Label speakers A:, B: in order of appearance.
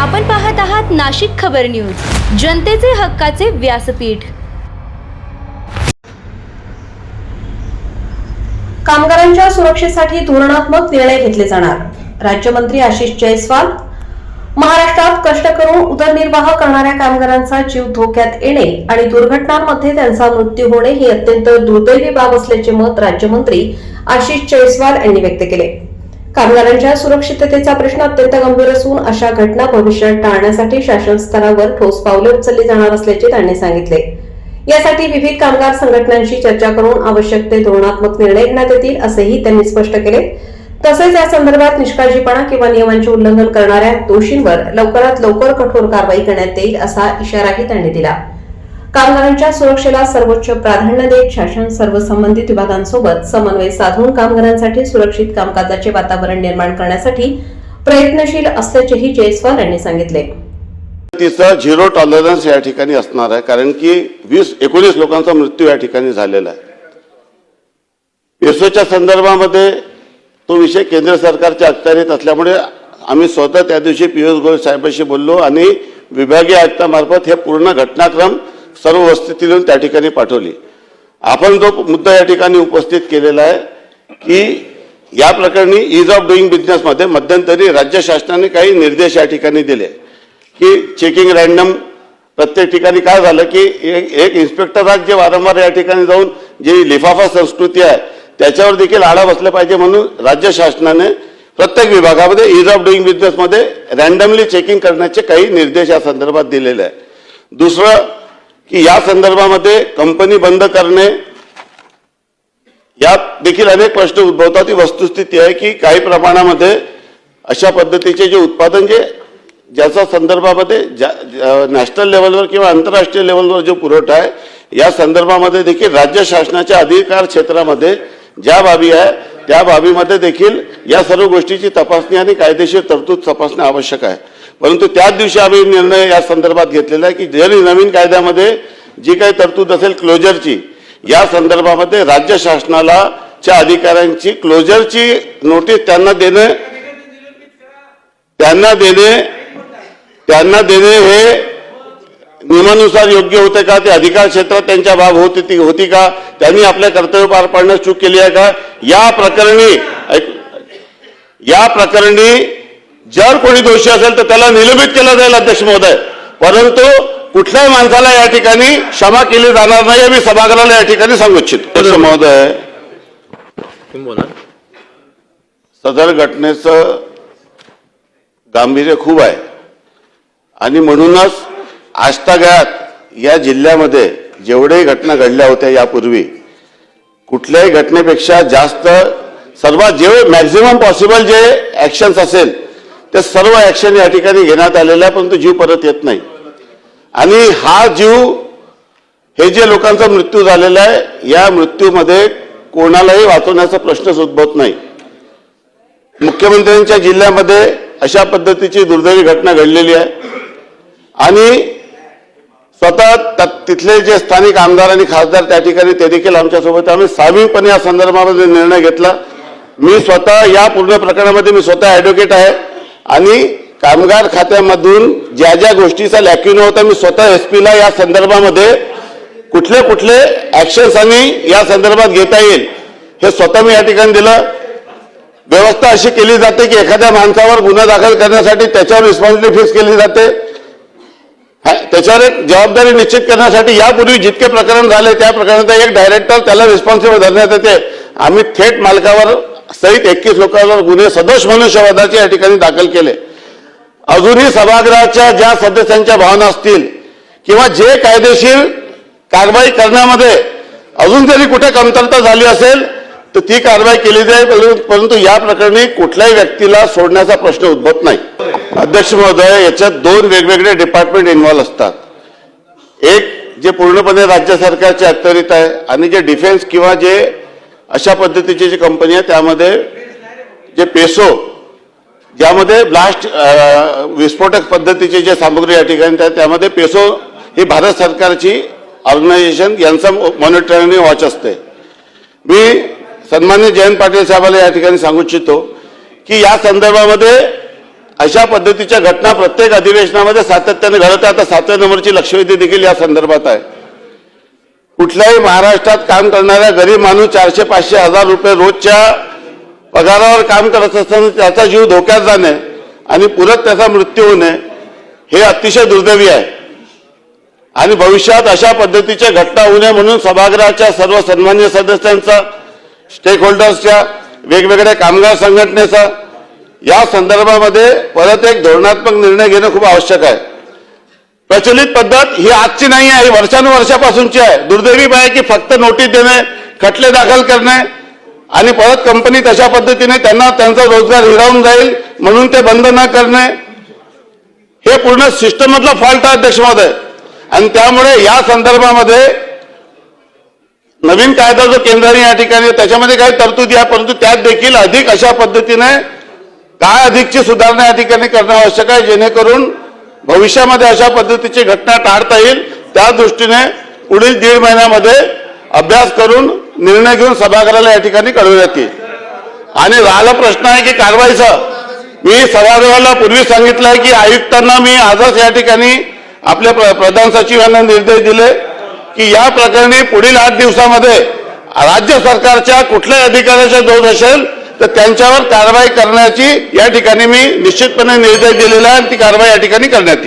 A: आपण पाहत आहात नाशिक खबर न्यूज, जनतेचे हक्काचे व्यासपीठ।
B: कामगारांच्या सुरक्षेसाठी धोरणात्मक निर्णय घेतले जाणार। राज्यमंत्री आशिष जयस्वाल। महाराष्ट्रात कष्ट करून उदरनिर्वाह करणाऱ्या कामगारांचा जीव धोक्यात येणे आणि दुर्घटनांमध्ये त्यांचा मृत्यू होणे ही अत्यंत दुर्दैवी बाब असल्याचे मत राज्यमंत्री आशिष जयस्वाल यांनी व्यक्त केले। कामगारांच्या सुरक्षिततेचा प्रश्न अत्यंत गंभीर असून अशा घटना भविष्यात टाळण्यासाठी शासन स्तरावर ठोस पावले उचलली जाणार असल्याचे त्यांनी सांगितले। यासाठी विविध कामगार संघटनांशी चर्चा करून आवश्यक ते धोरणात्मक निर्णय घेण्यात येतील असेही त्यांनी स्पष्ट केले। तसेच या संदर्भात निष्काळजीपणा किंवा नियमांचे उल्लंघन करणाऱ्या दोषींवर लवकरात लवकर कठोर कारवाई करण्यात येईल असा इशाराही त्यांनी दिला। कामगारांच्या सुरक्षेला सर्वोच्च प्राधान्य देत शासन सर्व संबंधित विभागांसोबत समन्वय साधून कामगारांसाठी सुरक्षित कामकाजाचे वातावरण निर्माण करण्यासाठी प्रयत्नशील असल्याचेही जयस्वाल यांनी सांगितले।
C: तिचा झिरो टॉलरन्स या ठिकाणी असणार आहे, कारण की 20-19 लोकांचा मृत्यू या ठिकाणी झालेला आहे। पेसोच्या संदर्भामध्ये तो विषय केंद्र सरकारच्या अखत्यारीत असल्यामुळे आम्ही स्वतः त्या दिवशी पियुष गोयल साहेबांशी बोललो आणि विभागीय आयुक्तामार्फत हे पूर्ण घटनाक्रम सर्व वस्तीतील त्या ठिकाणी पाठवली। आपण जो मुद्दा या ठिकाणी उपस्थित केलेला आहे की या प्रकरणी ईज ऑफ डुईंग बिझनेस मध्ये मध्यंतरी राज्य शासनाने काही निर्देश या ठिकाणी दिले की चेकिंग रॅन्डम प्रत्येक ठिकाणी काय झालं की एक इन्स्पेक्टर जे वारंवार या ठिकाणी जाऊन जी लिफाफा संस्कृती आहे त्याच्यावर देखील आळा बसला पाहिजे म्हणून राज्य शासनाने प्रत्येक विभागामध्ये ईज ऑफ डुईंग बिझनेस मध्ये रॅन्डमली चेकिंग करण्याचे काही निर्देश या संदर्भात दिलेले आहे। दुसरं की या संदर्भामध्ये कंपनी बंद करणे यात देखील अनेक प्रश्न उद्भवतात। ही वस्तुस्थिती आहे की काही प्रमाणामध्ये अशा पद्धतीचे जे उत्पादन ज्याचा संदर्भामध्ये नॅशनल लेवलवर किंवा आंतरराष्ट्रीय लेवलवर जो पुरवठा आहे या संदर्भामध्ये देखील राज्य शासनाच्या अधिकार क्षेत्रामध्ये ज्या बाबी आहे त्या बाबीमध्ये देखील या सर्व गोष्टीची तपासणी आणि कायदेशीर तरतूद तपासणे आवश्यक आहे। परंतु त्याच दिवशी आम्ही निर्णय या संदर्भात घेतलेला आहे की जरी नवीन कायद्यामध्ये जी काही तरतूद असेल क्लोजरची या संदर्भामध्ये राज्य शासनाला च्या अधिकाऱ्यांची क्लोजरची नोटीस त्यांना देणे हे नियमानुसार योग्य होते का, ते अधिकार क्षेत्रात त्यांच्या बाब होती का, त्यांनी आपल्या कर्तव्य पार पाडण्यास चूक केली आहे का, या प्रकरणी जर कोणी दोषी असेल तर त्याला निलंबित केलं जाईल अध्यक्ष महोदय, परंतु कुठल्याही माणसाला या ठिकाणी क्षमा केली जाणार नाही मी सभागृहाला या ठिकाणी सांगू इच्छितो। अध्यक्ष महोदय, सदर घटनेचं गांभीर्य खूप आहे आणि म्हणूनच आजतागायत या जिल्ह्यामध्ये जेवढेही घटना घडल्या होत्या यापूर्वी कुठल्याही घटनेपेक्षा जास्त सर्वात जे मॅक्झिमम पॉसिबल जे ऍक्शन्स असेल ते सर्व ऍक्शन या ठिकाणी घेण्यात आलेले आहे, परंतु जीव परत येत नाही। आणि हा जीव हे जे लोकांचा मृत्यू झालेला आहे या मृत्यूमध्ये कोणालाही वाचवण्याचा प्रश्नच उद्भवत नाही। मुख्यमंत्र्यांच्या जिल्ह्यामध्ये अशा पद्धतीची दुर्दैवी घटना घडलेली आहे आणि स्वतः तिथले जे स्थानिक आमदार आणि खासदार त्या ठिकाणी ते देखील आमच्यासोबत आम्ही सामीलपणे या संदर्भामध्ये निर्णय घेतला। मी स्वतः या पूर्ण प्रकरणामध्ये मी स्वतः ऍडव्होकेट आहे आणि कामगार खात्यामधून ज्या ज्या गोष्टीचा लॅक्युना होता मी स्वतः SP ला या संदर्भामध्ये कुठले ऍक्शन्स आणि या संदर्भात घेता येईल हे स्वतः मी या ठिकाणी दिलं। व्यवस्था अशी केली जाते की एखाद्या माणसावर गुन्हा दाखल करण्यासाठी त्याच्यावर रिस्पॉन्सिबिलिटी फिक्स केली जाते, त्याच्यावर एक जबाबदारी निश्चित करण्यासाठी यापूर्वी जितके प्रकरण झाले त्या प्रकरणाचा एक डायरेक्टर त्याला रिस्पॉन्सिबल धरण्यात येते। आम्ही थेट मालकावर सहित 21 लोकांवर गुन्हे सदोष मनुष्यवधाचे या ठिकाणी दाखल केले। अजूनही सभागृहाच्या ज्या सदस्यांच्या भावना असतील किंवा जे कायदेशीर कारवाई करण्यामध्ये अजून जरी कुठे कमतरता झाली असेल तर ती कारवाई केली जाईल, परंतु या प्रकरणी कुठल्याही व्यक्तीला सोडण्याचा प्रश्न उद्भवत नाही। अध्यक्ष महोदय, याच्यात 2 वेगवेगळे डिपार्टमेंट इन्व्हॉल्व असतात। एक जे पूर्णपणे राज्य सरकारच्या अखत्यारीत आहे आणि जे डिफेन्स किंवा जे अशा पद्धतीची जी कंपनी आहे त्यामध्ये जे पेसो ज्यामध्ये ब्लास्ट विस्फोटक पद्धतीची जे सामग्री या ठिकाणी त्यामध्ये पेसो ही भारत सरकारची ऑर्गनायझेशन यांचा मॉनिटरिंग वॉच असते। मी सन्माननीय जयंत पाटील साहेबांना या ठिकाणी सांगू इच्छितो की या संदर्भामध्ये अशा पद्धतीच्या घटना प्रत्येक अधिवेशनामध्ये सातत्याने घडत आहे. आता 7व्या नंबरची लक्षवेधी देखील या संदर्भात आहे. कुठल्याही महाराष्ट्रात काम करणाऱ्या गरीब माणूस 400-500 हजार रुपये रोजच्या पगारावर काम करत असताना त्याचा जीव धोक्यात जाणे आणि पुरत त्याचा मृत्यू होणे हे अतिशय दुर्दैवी आहे. आणि भविष्यात अशा पद्धतीच्या घटना होऊ नये म्हणून सभागृहाच्या सर्व सन्मान्य सदस्यांचा, स्टेक होल्डर्सच्या, वेगवेगळ्या कामगार संघटनेचा या संदर्भामध्ये परत एक धोरणात्मक निर्णय घेणं खूप आवश्यक आहे. प्रचलित पद्धत ही आजची नाही आहे, ही वर्षानुवर्षापासूनची आहे. दुर्दैवी आहे की फक्त नोटीस देणे, खटले दाखल करणे आणि परत कंपनी तशा पद्धतीने त्यांना त्यांचा रोजगार हिरावून जाईल म्हणून ते बंद न करणे हे पूर्ण सिस्टममधला फॉल्ट आहे अध्यक्ष महोदय. आणि त्यामुळे या संदर्भामध्ये नवीन कायदा जो केंद्राने या ठिकाणी त्याच्यामध्ये काही तरतुदी आहे, परंतु त्यात देखील अधिक अशा पद्धतीने काय अधिकची सुधारणा या ठिकाणी करणं आवश्यक आहे जेणेकरून भविष्यामध्ये अशा पद्धतीची घटना टाळता येईल. त्या दृष्टीने पुढील 1.5 महिन्यामध्ये अभ्यास करून निर्णय घेऊन सभागृहाला या ठिकाणी कळवण्यात येईल. आणि राहिला प्रश्न आहे की कारवाईचा, मी सभागृहाला पूर्वी सांगितलं आहे की आयुक्तांना मी आजच या ठिकाणी आपल्या प्रधान सचिवांना निर्देश दिले की या प्रकरणी पुढील 8 दिवसामध्ये राज्य सरकारच्या कुठल्याही अधिकाऱ्याचा दोष असेल तर त्यांच्यावर कारवाई करण्याची या ठिकाणी मी निश्चितपणे निर्देश दिलेला आहे आणि ती कारवाई या ठिकाणी करण्यात येईल.